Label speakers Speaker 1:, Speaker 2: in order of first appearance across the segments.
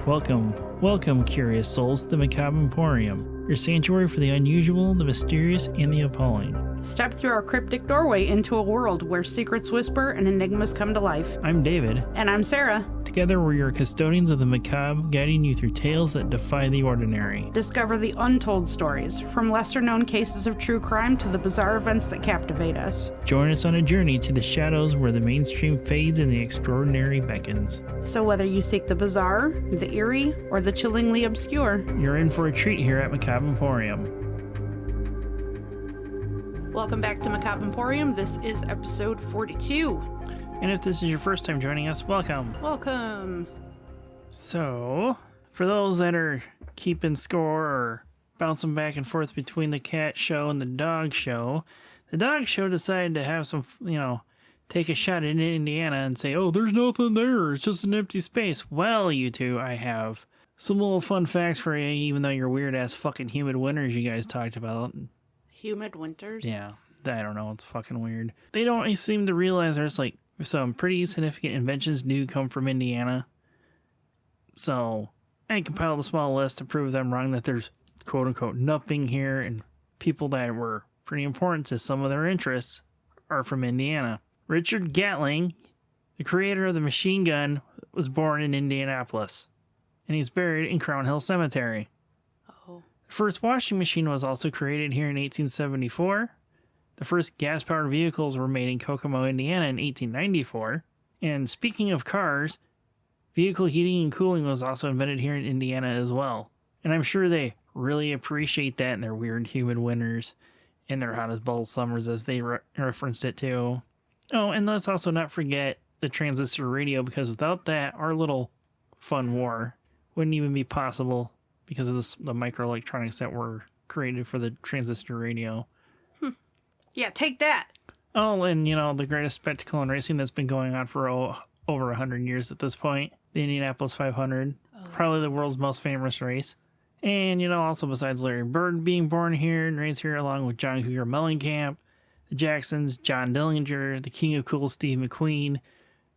Speaker 1: Welcome, curious souls, to the Macabre Emporium, your sanctuary for the unusual, the mysterious, and the appalling.
Speaker 2: Step through our cryptic doorway into a world where secrets whisper and enigmas come to life.
Speaker 1: I'm David.
Speaker 2: And I'm Sarah.
Speaker 1: Together, we're your custodians of the macabre, guiding you through tales that defy the ordinary.
Speaker 2: Discover the untold stories, from lesser-known cases of true crime to the bizarre events that captivate us.
Speaker 1: Join us on a journey to the shadows where the mainstream fades and the extraordinary beckons.
Speaker 2: So whether you seek the bizarre, the eerie, or the chillingly obscure,
Speaker 1: you're in for a treat here at Macabre Emporium.
Speaker 2: Welcome back to Macabre Emporium. This is episode 42.
Speaker 1: And if this is your first time joining us, welcome.
Speaker 2: Welcome.
Speaker 1: So, for those that are keeping score or bouncing back and forth between the cat show and the dog show decided to have some, take a shot at Indiana and say, oh, there's nothing there. It's just an empty space. Well, you two, I have some little fun facts for you, even though your weird-ass fucking humid winters you guys talked about.
Speaker 2: Humid winters?
Speaker 1: Yeah, I don't know. It's fucking weird. They don't seem to realize there's, some pretty significant inventions do come from Indiana. So, I compiled a small list to prove them wrong, that there's quote-unquote nothing here, and people that were pretty important to some of their interests are from Indiana. Richard Gatling, the creator of the machine gun, was born in Indianapolis, and he's buried in Crown Hill Cemetery.
Speaker 2: Oh.
Speaker 1: The first washing machine was also created here in 1874. The first gas-powered vehicles were made in Kokomo, Indiana in 1894. And speaking of cars, vehicle heating and cooling was also invented here in Indiana as well. And I'm sure they really appreciate that in their weird humid winters and their hot as balls summers, as they referenced it too. Oh, and let's also not forget the transistor radio, because without that, our little fun war wouldn't even be possible because of the microelectronics that were created for the transistor radio.
Speaker 2: Yeah, take that.
Speaker 1: Oh, and, the greatest spectacle in racing that's been going on for over 100 years at this point. The Indianapolis 500. Oh. Probably the world's most famous race. And, also besides Larry Bird being born here and raised here, along with John Cougar Mellencamp, the Jacksons, John Dillinger, the King of Cool Steve McQueen,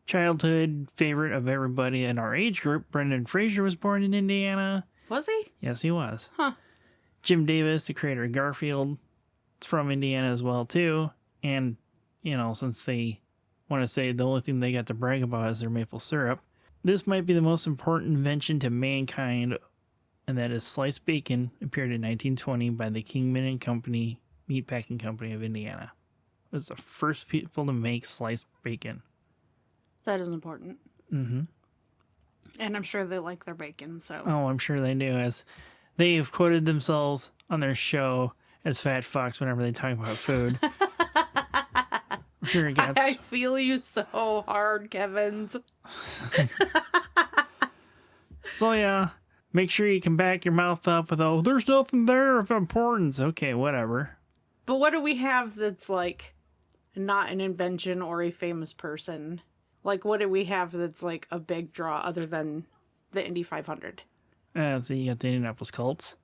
Speaker 1: childhood favorite of everybody in our age group, Brendan Fraser was born in Indiana.
Speaker 2: Was he?
Speaker 1: Yes, he was.
Speaker 2: Huh.
Speaker 1: Jim Davis, the creator of Garfield, is from Indiana as well, too. And, since they want to say the only thing they got to brag about is their maple syrup, this might be the most important invention to mankind, and that is sliced bacon, appeared in 1920 by the Kingman and Company Meatpacking Company of Indiana. It was the first people to make sliced bacon.
Speaker 2: That is important.
Speaker 1: Mm-hmm.
Speaker 2: And I'm sure they like their bacon, so...
Speaker 1: Oh, I'm sure they do, as they have quoted themselves on their show as fat fucks whenever they talk about food. I'm sure it gets...
Speaker 2: I feel you so hard, Kevins.
Speaker 1: So, yeah, make sure you can back your mouth up with, oh, there's nothing there of importance. Okay, whatever.
Speaker 2: But what do we have that's, not an invention or a famous person? What do we have that's, a big draw other than the Indy 500?
Speaker 1: So you got the Indianapolis Colts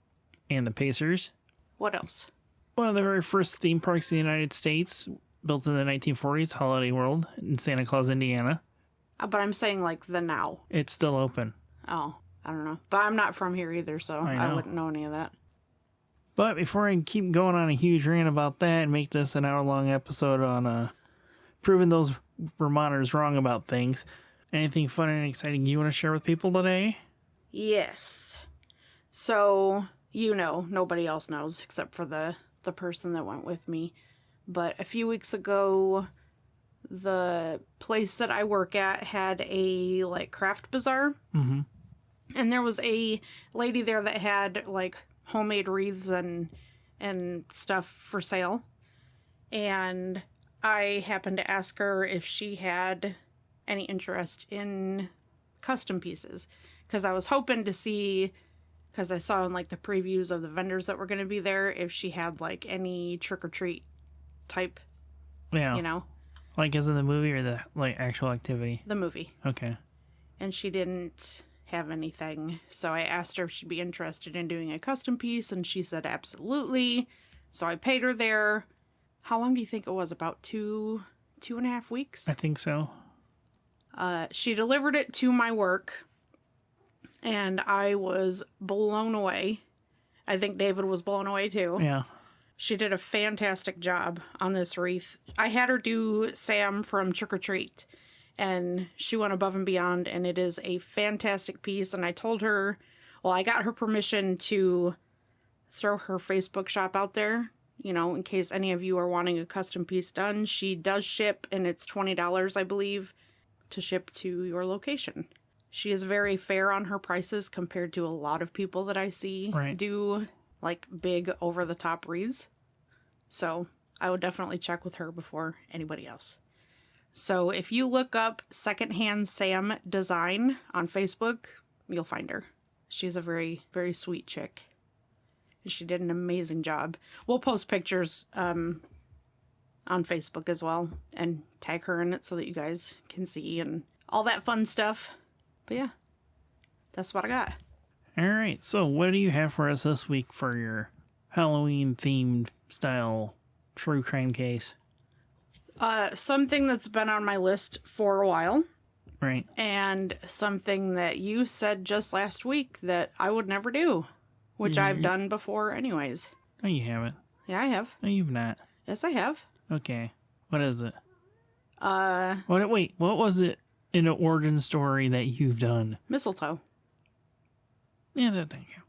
Speaker 1: and the Pacers.
Speaker 2: What else?
Speaker 1: One of the very first theme parks in the United States, built in the 1940s, Holiday World in Santa Claus, Indiana.
Speaker 2: But I'm saying, the now.
Speaker 1: It's still open.
Speaker 2: Oh, I don't know. But I'm not from here either, so I wouldn't know any of that.
Speaker 1: But before I keep going on a huge rant about that and make this an hour-long episode on proving those Vermonters wrong about things, anything fun and exciting you want to share with people today?
Speaker 2: Yes. So, nobody else knows except for the person that went with me. But a few weeks ago, the place that I work at had a, craft bazaar.
Speaker 1: Mm-hmm.
Speaker 2: And there was a lady there that had, homemade wreaths and stuff for sale. And I happened to ask her if she had any interest in custom pieces. Because I was hoping to see, because I saw in, the previews of the vendors that were going to be there, if she had, any trick-or-treat type,
Speaker 1: yeah. As in the movie or the, actual activity?
Speaker 2: The movie.
Speaker 1: Okay.
Speaker 2: And she didn't have anything, so I asked her if she'd be interested in doing a custom piece, and she said absolutely. So I paid her there. How long do you think it was? About 2.5 weeks?
Speaker 1: I think so.
Speaker 2: She delivered it to my work, and I was blown away. I think David was blown away too.
Speaker 1: Yeah.
Speaker 2: She did a fantastic job on this wreath. I had her do Sam from Trick or Treat, and she went above and beyond, and it is a fantastic piece. And I told her, well, I got her permission to throw her Facebook shop out there, you know, in case any of you are wanting a custom piece done. She does ship, and it's $20, I believe, to ship to your location. She is very fair on her prices compared to a lot of people that I see do like big over-the-top wreaths. So I would definitely check with her before anybody else. So if you look up Secondhand Sam Design on Facebook, you'll find her. She's a very, very sweet chick. And she did an amazing job. We'll post pictures on Facebook as well and tag her in it so that you guys can see and all that fun stuff. But yeah, that's what I got.
Speaker 1: All right, so what do you have for us this week for your Halloween-themed style true crime case?
Speaker 2: Something that's been on my list for a while.
Speaker 1: Right.
Speaker 2: And something that you said just last week that I would never do, which I've done before anyways.
Speaker 1: No, you haven't.
Speaker 2: Yeah, I have.
Speaker 1: No, you've not.
Speaker 2: Yes, I have.
Speaker 1: Okay. What is it? Wait, what was it in an origin story that you've done?
Speaker 2: Mistletoe.
Speaker 1: Yeah, that didn't count.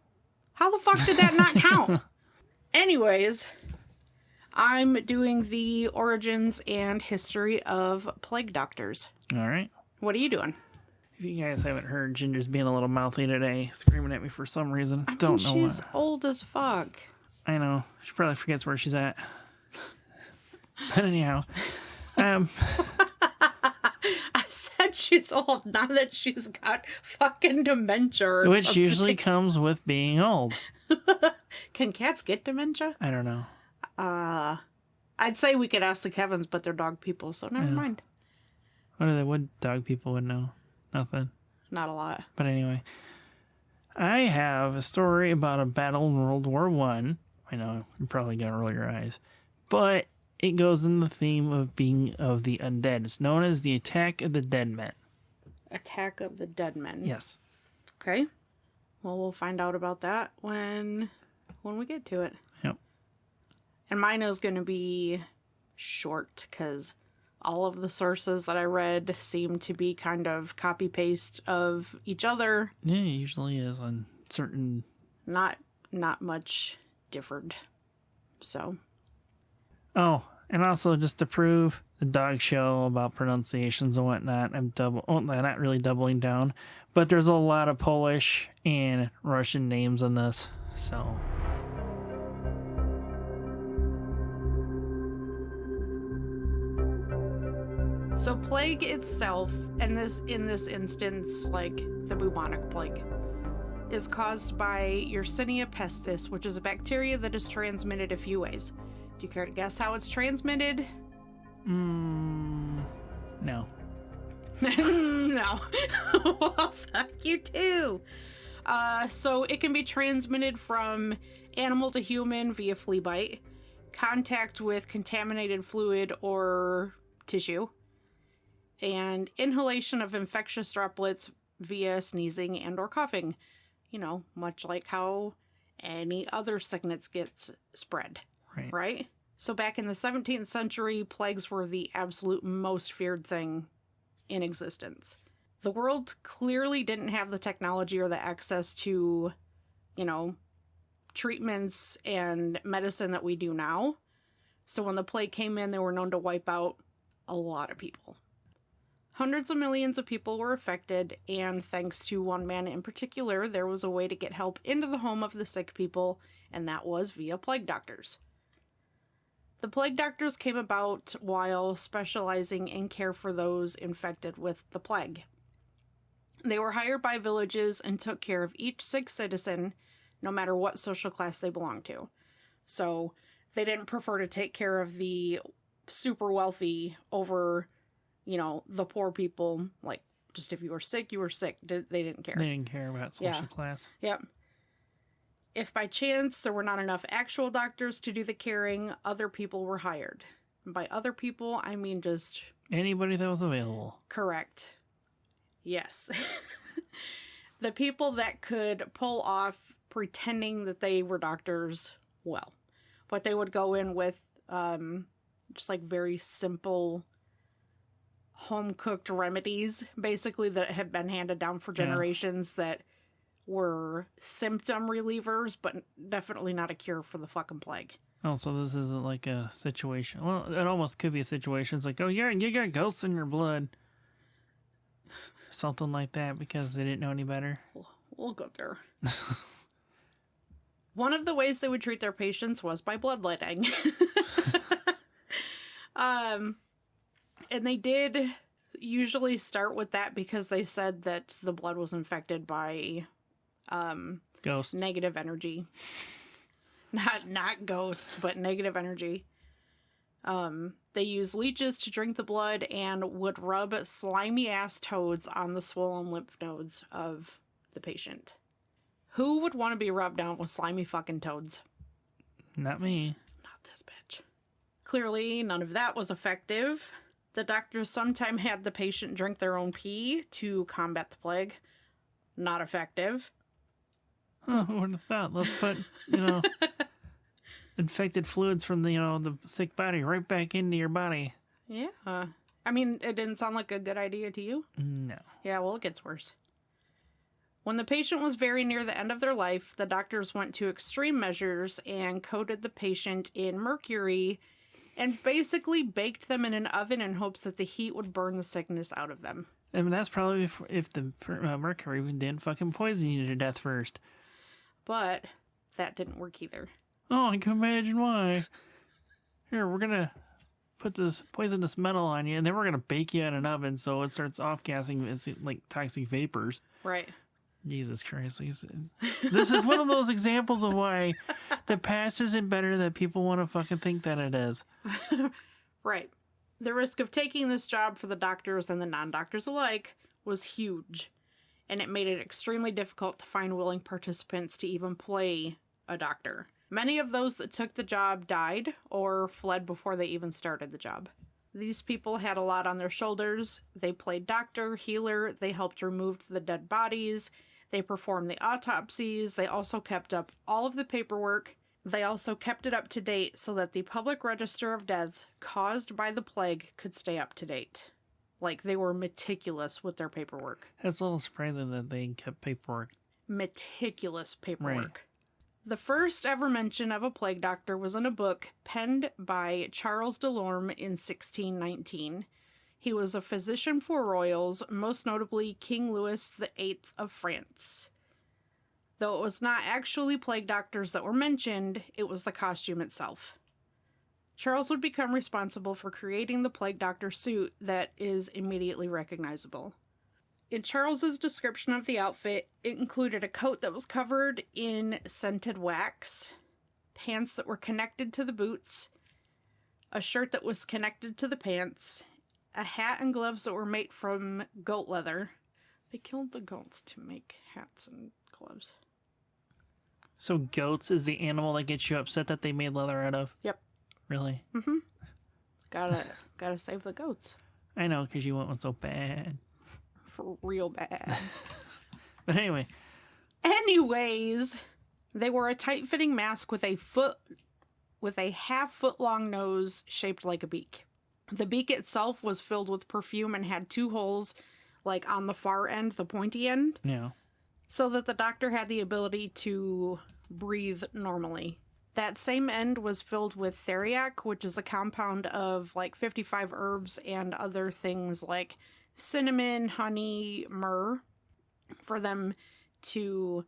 Speaker 2: How the fuck did that not count? Anyways, I'm doing the origins and history of plague doctors.
Speaker 1: All right.
Speaker 2: What are you doing?
Speaker 1: If you guys haven't heard, Ginger's being a little mouthy today, screaming at me for some reason.
Speaker 2: I
Speaker 1: Don't
Speaker 2: mean,
Speaker 1: know
Speaker 2: she's
Speaker 1: what.
Speaker 2: old as fuck.
Speaker 1: I know. She probably forgets where she's at. But anyhow,
Speaker 2: I said she's old, not that she's got fucking dementia or
Speaker 1: which
Speaker 2: something.
Speaker 1: usually comes with being old.
Speaker 2: Can cats get dementia?
Speaker 1: I don't know.
Speaker 2: I'd say we could ask the Kevins, but they're dog people, so never mind.
Speaker 1: What dog people would know? Nothing.
Speaker 2: Not a lot.
Speaker 1: But anyway, I have a story about a battle in World War I. I know you probably got to roll your eyes, but it goes in the theme of being of the undead. It's known as the Attack of the Dead Men.
Speaker 2: Attack of the Dead Men.
Speaker 1: Yes.
Speaker 2: Okay. Well, we'll find out about that when we get to it.
Speaker 1: Yep.
Speaker 2: And mine is going to be short because all of the sources that I read seem to be kind of copy-paste of each other.
Speaker 1: Yeah, it usually is on certain...
Speaker 2: Not much differed. So...
Speaker 1: Oh, and also just to prove the dog show about pronunciations and whatnot, I'm not really doubling down, but there's a lot of Polish and Russian names in this, so.
Speaker 2: So plague itself, and in this instance, like the bubonic plague, is caused by Yersinia pestis, which is a bacteria that is transmitted a few ways. Do you care to guess how it's transmitted?
Speaker 1: No.
Speaker 2: No. Well, fuck you too. So it can be transmitted from animal to human via flea bite, contact with contaminated fluid or tissue, and inhalation of infectious droplets via sneezing and or coughing. You know, much like how any other sickness gets spread. Right? So back in the 17th century, plagues were the absolute most feared thing in existence. The world clearly didn't have the technology or the access to, treatments and medicine that we do now. So when the plague came in, they were known to wipe out a lot of people. Hundreds of millions of people were affected, and thanks to one man in particular, there was a way to get help into the home of the sick people, and that was via plague doctors. The plague doctors came about while specializing in care for those infected with the plague. They were hired by villages and took care of each sick citizen, no matter what social class they belonged to. So they didn't prefer to take care of the super wealthy over, the poor people. Like, just if you were sick, you were sick. They didn't care.
Speaker 1: They didn't care about social class.
Speaker 2: Yep. If by chance there were not enough actual doctors to do the caring, other people were hired. And by other people, I mean just...
Speaker 1: Anybody that was available.
Speaker 2: Correct. Yes. the people that could pull off pretending that they were doctors, well, but they would go in with just like very simple home cooked remedies, basically, that had been handed down for generations that were symptom relievers, but definitely not a cure for the fucking plague.
Speaker 1: Oh, so this isn't like a situation. Well, it almost could be a situation. It's like, oh, yeah, you got ghosts in your blood. Something like that, because they didn't know any better.
Speaker 2: We'll go there. One of the ways they would treat their patients was by bloodletting. And they did usually start with that because they said that the blood was infected by
Speaker 1: Ghosts.
Speaker 2: Negative energy. Not ghosts, but negative energy. They use leeches to drink the blood and would rub slimy ass toads on the swollen lymph nodes of the patient. Who would want to be rubbed down with slimy fucking toads?
Speaker 1: Not me.
Speaker 2: Not this bitch. Clearly, none of that was effective. The doctors sometimes had the patient drink their own pee to combat the plague. Not effective.
Speaker 1: Oh, who would have thought? Let's put, infected fluids from the sick body right back into your body.
Speaker 2: Yeah. I mean, it didn't sound like a good idea to you?
Speaker 1: No.
Speaker 2: Yeah, well, it gets worse. When the patient was very near the end of their life, the doctors went to extreme measures and coated the patient in mercury and basically baked them in an oven in hopes that the heat would burn the sickness out of them.
Speaker 1: I mean, that's probably if the mercury didn't fucking poison you to death first.
Speaker 2: But that didn't work either.
Speaker 1: Oh, I can imagine why. Here, we're going to put this poisonous metal on you, and then we're going to bake you in an oven so it starts off-gassing like toxic vapors.
Speaker 2: Right.
Speaker 1: Jesus Christ. This is one of those examples of why the past isn't better that people want to fucking think that it is.
Speaker 2: Right. The risk of taking this job for the doctors and the non-doctors alike was huge, and it made it extremely difficult to find willing participants to even play a doctor. Many of those that took the job died or fled before they even started the job. These people had a lot on their shoulders. They played doctor, healer, they helped remove the dead bodies, they performed the autopsies, they also kept up all of the paperwork. They also kept it up to date so that the public register of deaths caused by the plague could stay up to date. Like, they were meticulous with their paperwork.
Speaker 1: It's a little surprising that they kept paperwork.
Speaker 2: Meticulous paperwork.
Speaker 1: Right.
Speaker 2: The first ever mention of a plague doctor was in a book penned by Charles Delorme in 1619. He was a physician for royals, most notably King Louis VIII of France. Though it was not actually plague doctors that were mentioned, it was the costume itself. Charles would become responsible for creating the plague doctor suit that is immediately recognizable. In Charles's description of the outfit, it included a coat that was covered in scented wax, pants that were connected to the boots, a shirt that was connected to the pants, a hat and gloves that were made from goat leather. They killed the goats to make hats and gloves.
Speaker 1: So goats is the animal that gets you upset that they made leather out of?
Speaker 2: Yep.
Speaker 1: Really?
Speaker 2: Mm-hmm. Gotta save the goats.
Speaker 1: I know, because you want one so bad.
Speaker 2: For real bad.
Speaker 1: But anyway.
Speaker 2: Anyways, they wore a tight-fitting mask with a half-foot-long nose shaped like a beak. The beak itself was filled with perfume and had 2 holes, like on the far end, the pointy end.
Speaker 1: Yeah.
Speaker 2: So that the doctor had the ability to breathe normally. That same end was filled with theriac, which is a compound of like 55 herbs and other things like cinnamon, honey, myrrh, for them to...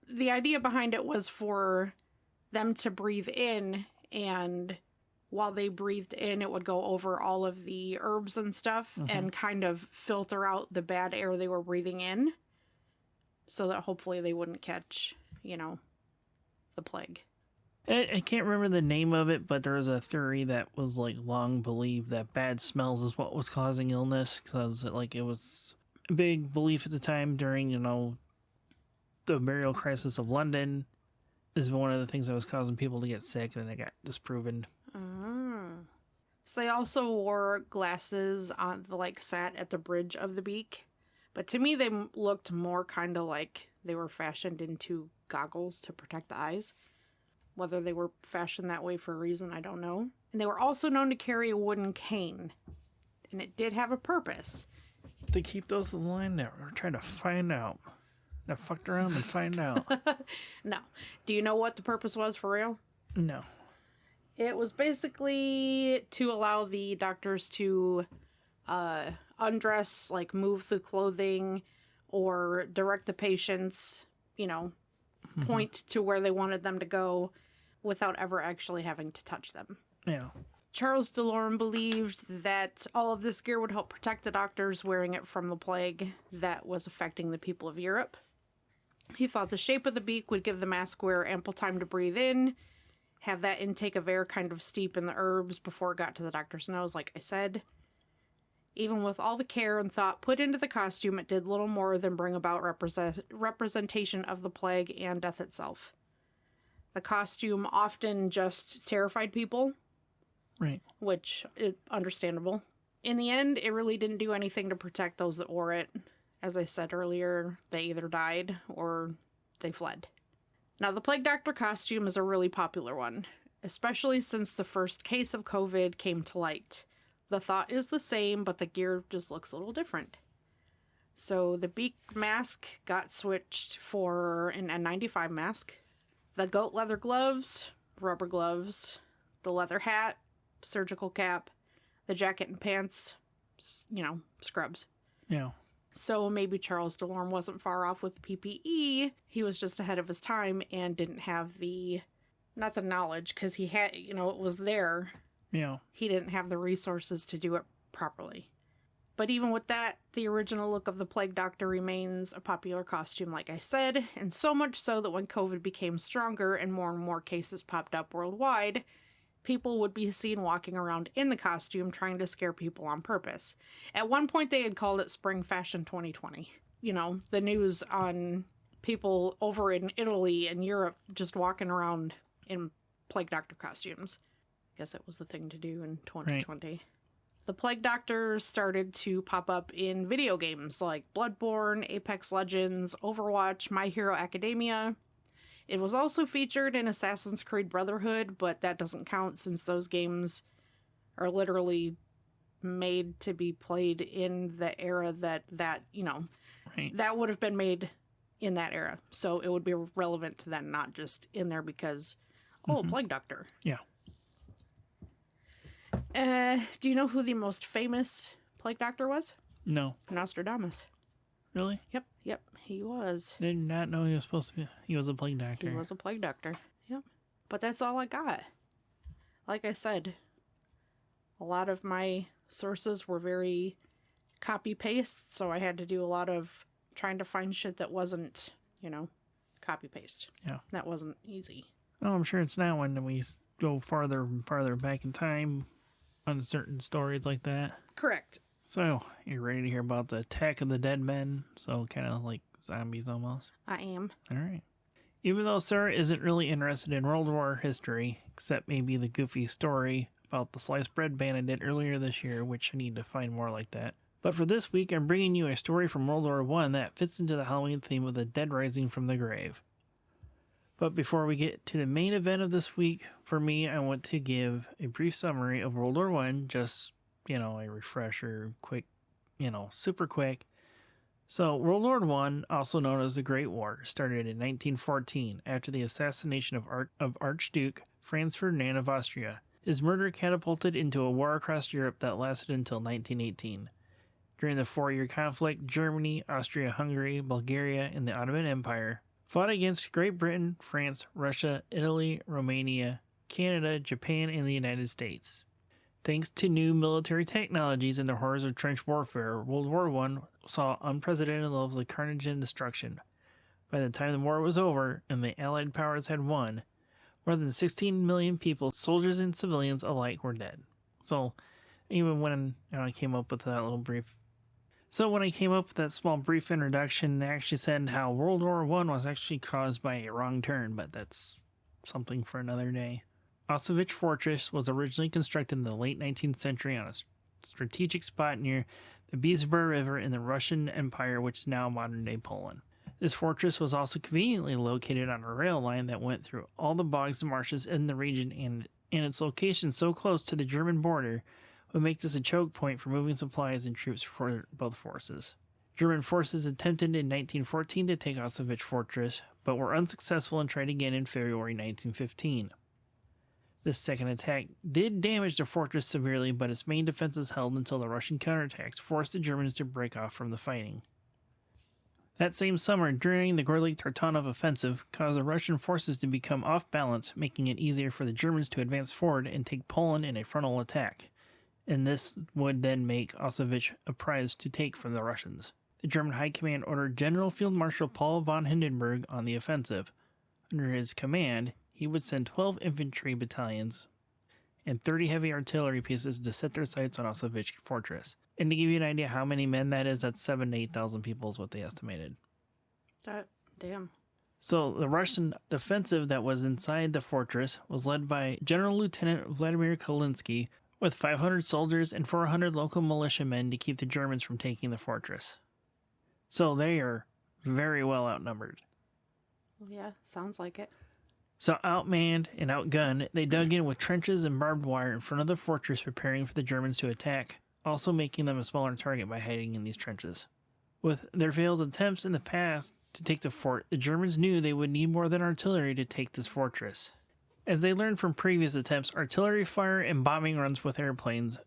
Speaker 2: The idea behind it was for them to breathe in, and while they breathed in, it would go over all of the herbs and stuff and kind of filter out the bad air they were breathing in, so that hopefully they wouldn't catch, the plague.
Speaker 1: I can't remember the name of it, but there was a theory that was like long believed that bad smells is what was causing illness, because it was a big belief at the time during, the burial crisis of London is one of the things that was causing people to get sick, and it got disproven.
Speaker 2: So they also wore glasses on sat at the bridge of the beak, But to me, they looked more kind of like they were fashioned into goggles to protect the eyes. Whether they were fashioned that way for a reason, I don't know. And they were also known to carry a wooden cane. And it did have a purpose.
Speaker 1: To keep those in line now. We're trying to find out. I fucked around and find out.
Speaker 2: No. Do you know what the purpose was for real?
Speaker 1: No.
Speaker 2: It was basically to allow the doctors to undress, like move the clothing or direct the patients, point to where they wanted them to go without ever actually having to touch them.
Speaker 1: Yeah.
Speaker 2: Charles Delorme believed that all of this gear would help protect the doctors wearing it from the plague that was affecting the people of Europe. He thought the shape of the beak would give the mask wearer ample time to breathe in, have that intake of air kind of steep in the herbs before it got to the doctor's nose, like I said. Even with all the care and thought put into the costume, it did little more than bring about representation of the plague and death itself. The costume often just terrified people.
Speaker 1: Right.
Speaker 2: Which is understandable. In the end, it really didn't do anything to protect those that wore it. As I said earlier, they either died or they fled. Now, the Plague Doctor costume is a really popular one, especially since the first case of COVID came to light. The thought is the same, but the gear just looks a little different. So the beak mask got switched for an N95 mask. The goat leather gloves, rubber gloves, the leather hat, surgical cap, the jacket and pants, scrubs.
Speaker 1: Yeah.
Speaker 2: So maybe Charles Delorme wasn't far off with PPE. He was just ahead of his time and didn't have not the knowledge, because he had, it was there.
Speaker 1: Yeah.
Speaker 2: He didn't have the resources to do it properly. But even with that, the original look of the Plague Doctor remains a popular costume, like I said, and so much so that when COVID became stronger and more cases popped up worldwide, people would be seen walking around in the costume trying to scare people on purpose. At one point, they had called it Spring Fashion 2020. The news on people over in Italy and Europe just walking around in Plague Doctor costumes. I guess it was the thing to do in 2020. Right. The Plague Doctor started to pop up in video games like Bloodborne, Apex Legends, Overwatch, My Hero Academia. It was also featured in Assassin's Creed Brotherhood, but that doesn't count since those games are literally made to be played in the era that
Speaker 1: right.
Speaker 2: That would have been made in that era. So it would be relevant to that, not just in there because, Plague Doctor.
Speaker 1: Yeah.
Speaker 2: Do you know who the most famous Plague Doctor was?
Speaker 1: No.
Speaker 2: Nostradamus.
Speaker 1: Really?
Speaker 2: Yep, he was.
Speaker 1: Did not know he was supposed to be. He was a Plague Doctor.
Speaker 2: He was a Plague Doctor. Yep. But that's all I got. Like I said, a lot of my sources were very copy-paste, so I had to do a lot of trying to find shit that wasn't, copy-paste.
Speaker 1: Yeah.
Speaker 2: That wasn't easy.
Speaker 1: Oh, I'm sure it's not when we go farther and farther back in time on certain stories like that.
Speaker 2: Correct.
Speaker 1: So, you ready to hear about the Attack of the Dead Men? So, kind of like zombies almost.
Speaker 2: I am.
Speaker 1: All right. Even though Sarah isn't really interested in World War history, except maybe the goofy story about the sliced bread ban I did earlier this year, which I need to find more like that. But for this week, I'm bringing you a story from World War I that fits into the Halloween theme of the dead rising from the grave. But before we get to the main event of this week, for me, I want to give a brief summary of World War I, just, a refresher, quick, super quick. So, World War I, also known as the Great War, started in 1914 after the assassination of Archduke Franz Ferdinand of Austria. His murder catapulted into a war across Europe that lasted until 1918. During the 4-year conflict, Germany, Austria-Hungary, Bulgaria, and the Ottoman Empire fought against Great Britain, France, Russia, Italy, Romania, Canada, Japan, and the United States. Thanks to new military technologies and the horrors of trench warfare, World War I saw unprecedented levels of carnage and destruction. By the time the war was over and the Allied powers had won, more than 16 million people, soldiers and civilians alike, were dead. So, even when I came up with that little brief... So when I came up with that small brief introduction, I actually said how World War I was actually caused by a wrong turn, but that's something for another day. Auschwitz Fortress was originally constructed in the late 19th century on a strategic spot near the Beesbor River in the Russian Empire, which is now modern-day Poland. This fortress was also conveniently located on a rail line that went through all the bogs and marshes in the region, and its location so close to the German border would make this a choke point for moving supplies and troops for both forces. German forces attempted in 1914 to take Auschwitz Fortress, but were unsuccessful and tried again in February 1915. This second attack did damage the fortress severely, but its main defenses held until the Russian counterattacks forced the Germans to break off from the fighting. That same summer, during the Gorlik-Tartanov offensive, caused the Russian forces to become off balance, making it easier for the Germans to advance forward and take Poland in a frontal attack. And this would then make Auschwitz a prize to take from the Russians. The German High Command ordered General Field Marshal Paul von Hindenburg on the offensive. Under his command, he would send 12 infantry battalions and 30 heavy artillery pieces to set their sights on Auschwitz Fortress. And to give you an idea how many men that is, that's 7,000 to 8,000 people is what they estimated.
Speaker 2: Damn.
Speaker 1: So the Russian defensive that was inside the fortress was led by General Lieutenant Vladimir Kalinsky with 500 soldiers and 400 local militiamen to keep the Germans from taking the fortress. So they are very well outnumbered.
Speaker 2: Well, yeah, sounds like it.
Speaker 1: So outmanned and outgunned, they dug in with trenches and barbed wire in front of the fortress, preparing for the Germans to attack, also making them a smaller target by hiding in these trenches. With their failed attempts in the past to take the fort, the Germans knew they would need more than artillery to take this fortress. As they learned from previous attempts, artillery fire and bombing runs with airplanes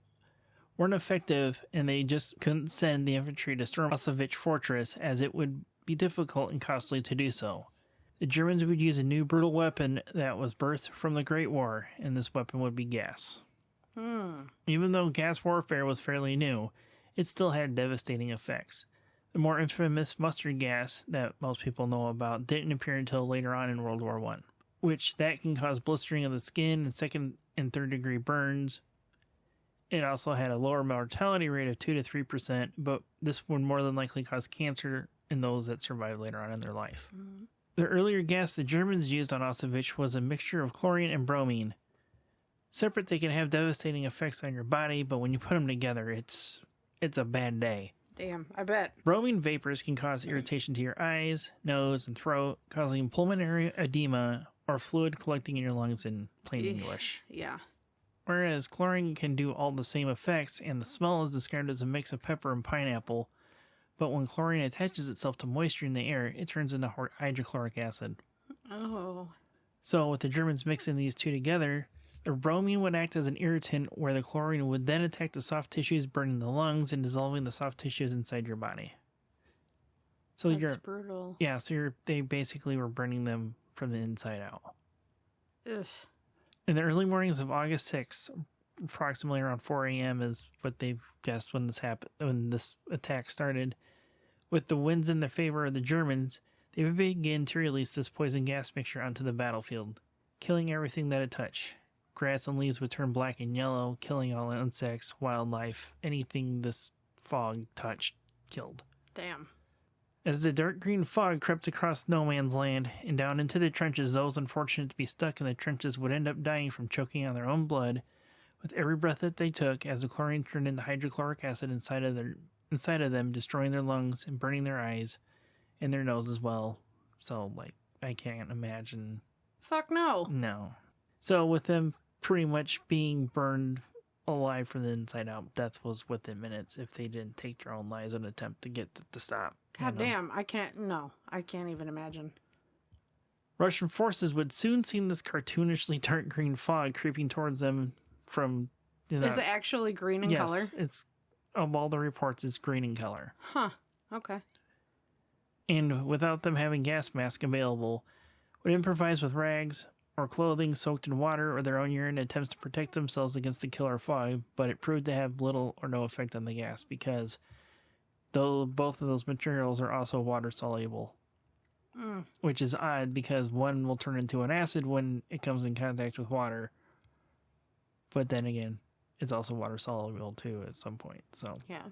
Speaker 1: weren't effective, and they just couldn't send the infantry to storm Auschwitz Fortress, as it would be difficult and costly to do so. The Germans would use a new brutal weapon that was birthed from the Great War, and this weapon would be gas. Even though gas warfare was fairly new, it still had devastating effects. The more infamous mustard gas that most people know about didn't appear until later on in World War I, which that can cause blistering of the skin and second and third degree burns. It also had a lower mortality rate of 2 to 3%, but this would more than likely cause cancer in those that survive later on in their life. The earlier gas the Germans used on Auschwitz was a mixture of chlorine and bromine. Separate, they can have devastating effects on your body, but when you put them together, it's a bad day.
Speaker 2: Damn, I bet.
Speaker 1: Bromine vapors can cause irritation to your eyes, nose, and throat, causing pulmonary edema or fluid collecting in your lungs in plain English.
Speaker 2: Yeah.
Speaker 1: Whereas chlorine can do all the same effects, and the smell is described as a mix of pepper and pineapple, but when chlorine attaches itself to moisture in the air, it turns into hydrochloric acid.
Speaker 2: Oh.
Speaker 1: So with the Germans mixing these two together, the bromine would act as an irritant, where the chlorine would then attack the soft tissues, burning the lungs and dissolving the soft tissues inside your body. So
Speaker 2: That's brutal.
Speaker 1: Yeah, so they basically were burning them from the inside out.
Speaker 2: Ugh.
Speaker 1: In the early mornings of August 6th, approximately around 4 a.m. is what they've guessed when this attack started. With the winds in the favor of the Germans, they would begin to release this poison gas mixture onto the battlefield, killing everything that it touched. Grass and leaves would turn black and yellow, killing all insects, wildlife, anything this fog touched, killed.
Speaker 2: Damn.
Speaker 1: As the dark green fog crept across no man's land and down into the trenches, those unfortunate to be stuck in the trenches would end up dying from choking on their own blood with every breath that they took, as the chlorine turned into hydrochloric acid inside of them, destroying their lungs and burning their eyes and their nose as well. So, I can't imagine.
Speaker 2: Fuck no.
Speaker 1: No. So, with them pretty much being burned alive from the inside out, death was within minutes if they didn't take their own lives in an attempt to get to stop.
Speaker 2: God damn, I can't even imagine.
Speaker 1: Russian forces would soon see this cartoonishly dark green fog creeping towards them from...
Speaker 2: Is it actually green in color?
Speaker 1: Yes, it's, of all the reports, it's green in color.
Speaker 2: Huh, okay.
Speaker 1: And without them having gas masks available, would improvise with rags or clothing soaked in water or their own urine in attempts to protect themselves against the killer fog, but it proved to have little or no effect on the gas because though both of those materials are also water soluble. Which is odd because one will turn into an acid when it comes in contact with water, but then again, it's also water soluble too at some point. So
Speaker 2: yeah.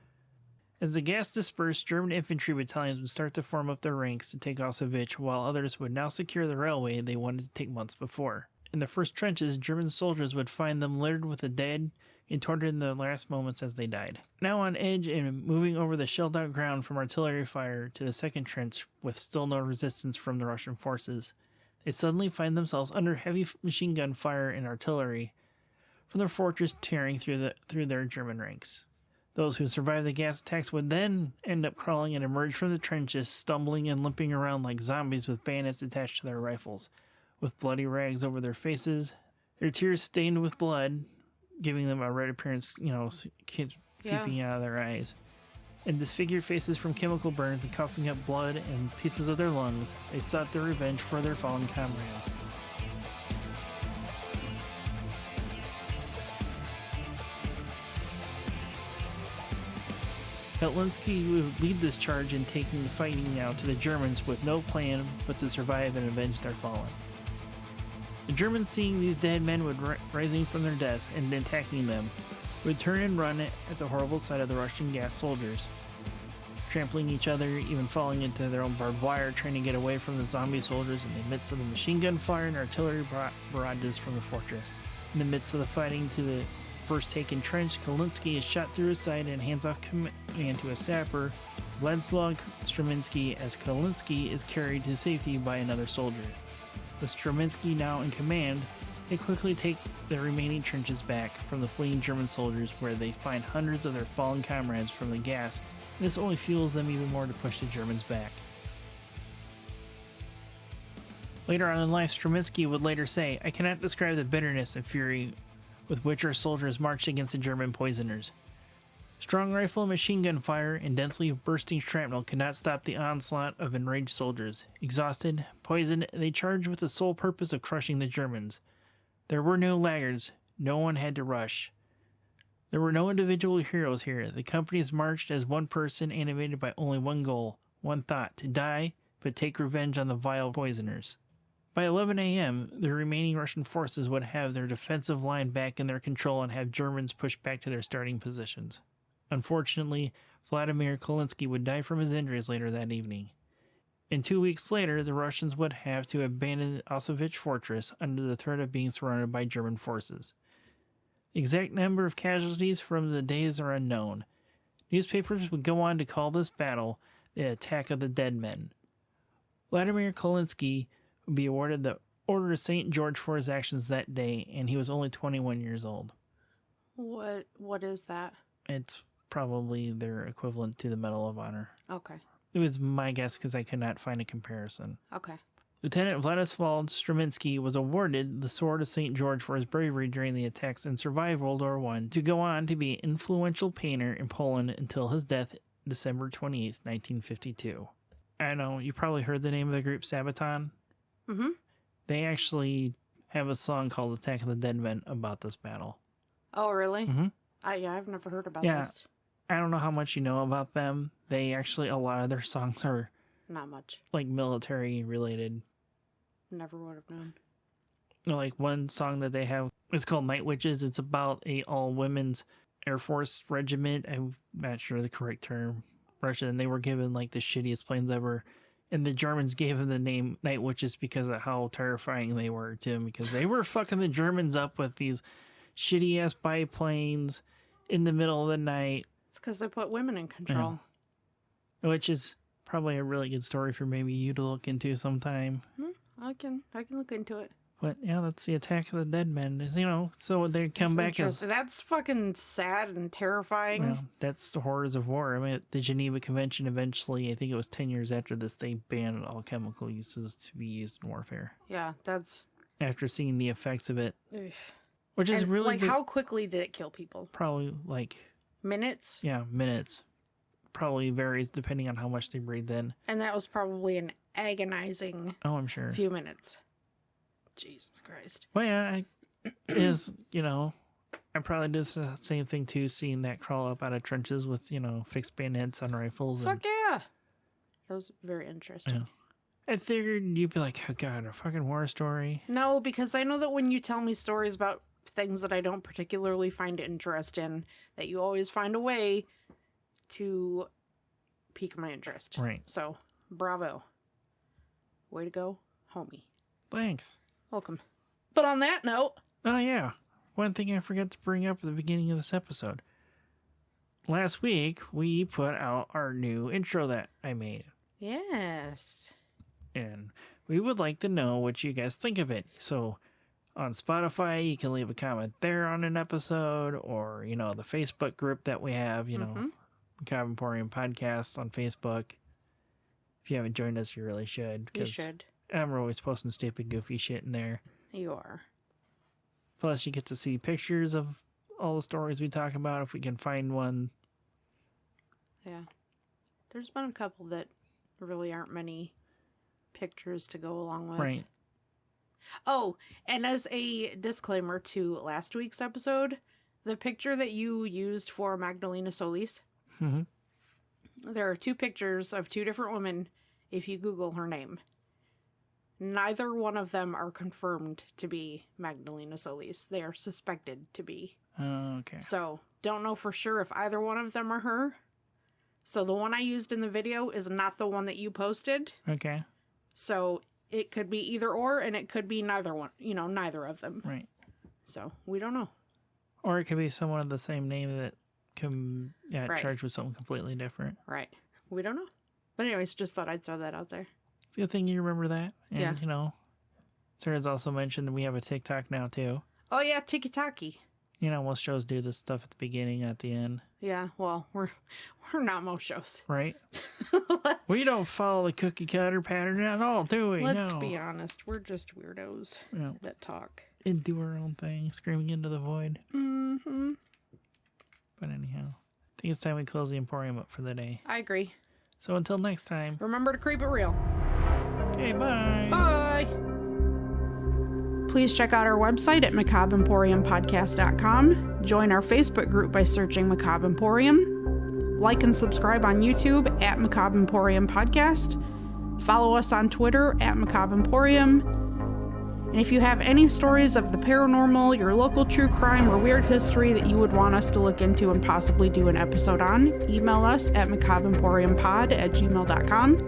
Speaker 1: As the gas dispersed, German infantry battalions would start to form up their ranks to take Auschwitz, while others would now secure the railway they wanted to take months before. In the first trenches, German soldiers would find them littered with the dead, and tortured in the last moments as they died. Now on edge and moving over the shelled-out ground from artillery fire to the second trench with still no resistance from the Russian forces, they suddenly find themselves under heavy machine gun fire and artillery from their fortress tearing through their German ranks. Those who survived the gas attacks would then end up crawling and emerge from the trenches, stumbling and limping around like zombies with bayonets attached to their rifles, with bloody rags over their faces, their tears stained with blood, giving them a red appearance, seeping out of their eyes. And disfigured faces from chemical burns and coughing up blood and pieces of their lungs, they sought their revenge for their fallen comrades. Kotlinski would lead this charge in taking the fighting out to the Germans with no plan but to survive and avenge their fallen. The Germans, seeing these dead men rising from their deaths and attacking them, would turn and run at the horrible sight of the Russian gas soldiers, trampling each other, even falling into their own barbed wire, trying to get away from the zombie soldiers in the midst of the machine gun fire and artillery barrages from the fortress. In the midst of the fighting to the first taken trench, Kotlinski is shot through his side and hands off command to a sapper, Władysław Strumiński, as Kotlinski is carried to safety by another soldier. With Strumiński now in command, they quickly take the remaining trenches back from the fleeing German soldiers, where they find hundreds of their fallen comrades from the gas, and this only fuels them even more to push the Germans back. Later on in life, Strumiński would later say, "I cannot describe the bitterness and fury with which our soldiers marched against the German poisoners. Strong rifle and machine gun fire and densely bursting shrapnel could not stop the onslaught of enraged soldiers. Exhausted, poisoned, they charged with the sole purpose of crushing the Germans. There were no laggards. No one had to rush. There were no individual heroes here. The companies marched as one person, animated by only one goal, one thought, to die, but take revenge on the vile poisoners." By 11 a.m., the remaining Russian forces would have their defensive line back in their control and have Germans pushed back to their starting positions. Unfortunately, Vladimir Kotlinski would die from his injuries later that evening. And 2 weeks later, the Russians would have to abandon Auschwitz fortress under the threat of being surrounded by German forces. The exact number of casualties from the days are unknown. Newspapers would go on to call this battle the Attack of the Dead Men. Vladimir Kotlinski would be awarded the Order of St. George for his actions that day, and he was only 21 years old.
Speaker 2: What is that?
Speaker 1: It's probably their equivalent to the Medal of Honor.
Speaker 2: Okay.
Speaker 1: It was my guess because I could not find a comparison.
Speaker 2: Okay.
Speaker 1: Lieutenant Władysław Strumiński was awarded the Sword of St. George for his bravery during the attacks and survived World War I, to go on to be an influential painter in Poland until his death December 28, 1952. I know, you probably heard the name of the group Sabaton.
Speaker 2: Mm-hmm.
Speaker 1: They actually have a song called Attack of the Dead Men about this battle.
Speaker 2: Oh, really?
Speaker 1: Mm-hmm.
Speaker 2: I've never heard about this.
Speaker 1: I don't know how much you know about them. They actually, a lot of their songs are
Speaker 2: Not much.
Speaker 1: like military related.
Speaker 2: Never would have known.
Speaker 1: Like one song that they have is called Night Witches. It's about a all-women's Air Force regiment. I'm not sure the correct term. Russia, and they were given like the shittiest planes ever. And the Germans gave them the name Night Witches because of how terrifying they were to them, because they were fucking the Germans up with these shitty-ass biplanes in the middle of the night.
Speaker 2: It's because they put women in control.
Speaker 1: Yeah. Which is probably a really good story for maybe you to look into sometime.
Speaker 2: I can look into it.
Speaker 1: But yeah, that's the Attack of the Dead Men. So they come back as...
Speaker 2: That's fucking sad and terrifying.
Speaker 1: Well, that's the horrors of war. I mean, the Geneva Convention eventually, I think it was 10 years after this, they banned all chemical uses to be used in warfare.
Speaker 2: Yeah, that's...
Speaker 1: After seeing the effects of it.
Speaker 2: Ugh.
Speaker 1: Which is really...
Speaker 2: Like, how quickly did it kill people?
Speaker 1: Probably, like...
Speaker 2: Minutes?
Speaker 1: Yeah, minutes. Probably varies depending on how much they breathed in.
Speaker 2: And that was probably an agonizing...
Speaker 1: Oh, I'm sure.
Speaker 2: ...few minutes. Jesus Christ.
Speaker 1: Well, yeah, I probably did the same thing too, seeing that crawl up out of trenches with, fixed bayonets on rifles.
Speaker 2: Fuck yeah! That was very interesting.
Speaker 1: Yeah. I figured you'd be like, oh god, a fucking war story.
Speaker 2: No, because I know that when you tell me stories about things that I don't particularly find interest in, that you always find a way to pique my interest.
Speaker 1: Right.
Speaker 2: So, bravo. Way to go, homie.
Speaker 1: Thanks.
Speaker 2: Welcome. But on that note...
Speaker 1: Oh, yeah. one thing I forgot to bring up at the beginning of this episode. Last week, we put out our new intro that I made.
Speaker 2: Yes.
Speaker 1: And we would like to know what you guys think of it. So on Spotify, you can leave a comment there on an episode, or, you know, the Facebook group that we have, you know, Macabre Emporium Podcast on Facebook. If you haven't joined us, you really should.
Speaker 2: You should.
Speaker 1: We're always posting stupid, goofy shit in there.
Speaker 2: You are.
Speaker 1: Plus, you get to see pictures of all the stories we talk about if we can find one.
Speaker 2: Yeah. There's been a couple that really aren't many pictures to go along with.
Speaker 1: Right.
Speaker 2: Oh, and as a disclaimer to last week's episode, the picture that you used for Magdalena Solis, there are 2 pictures of 2 different women if you Google her name. Neither one of them are confirmed to be Magdalena Solis. They are suspected to be.
Speaker 1: Okay.
Speaker 2: So, don't know for sure if either one of them are her. So, the one I used in the video is not the one that you posted.
Speaker 1: Okay.
Speaker 2: So, it could be either or, and it could be neither one. You know, neither of them.
Speaker 1: Right.
Speaker 2: So, we don't know.
Speaker 1: Or it could be someone of the same name that can
Speaker 2: Right.
Speaker 1: charged with something completely different.
Speaker 2: Right. We don't know. But anyways, just thought I'd throw that out there.
Speaker 1: It's a good thing you remember that. And,
Speaker 2: Yeah.
Speaker 1: you know, Sarah's also mentioned that we have a TikTok now, too.
Speaker 2: Oh, yeah, tiki-taki.
Speaker 1: You know, most shows do this stuff at the beginning, at the end.
Speaker 2: Yeah, well, we're not most shows.
Speaker 1: Right? We don't follow the cookie cutter pattern at all, do we?
Speaker 2: Let's
Speaker 1: No.
Speaker 2: be honest. We're just weirdos that talk.
Speaker 1: And do our own thing, screaming into the void.
Speaker 2: Mm-hmm.
Speaker 1: But anyhow, I think it's time we close the Emporium up for the day.
Speaker 2: I agree.
Speaker 1: So until next time.
Speaker 2: Remember to creep it real.
Speaker 1: Okay, bye.
Speaker 2: Bye. Please check out our website at macabreemporiumpodcast.com. Join our Facebook group by searching Macabre Emporium. Like and subscribe on YouTube at Macabre Emporium Podcast. Follow us on Twitter at Macabre Emporium. And if you have any stories of the paranormal, your local true crime, or weird history that you would want us to look into and possibly do an episode on, email us at macabreemporiumpod@gmail.com.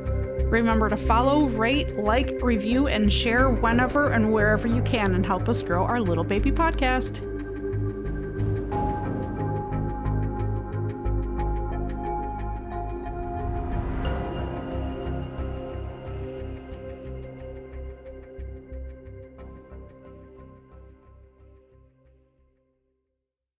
Speaker 2: Remember to follow, rate, like, review, and share whenever and wherever you can, and help us grow our little baby podcast.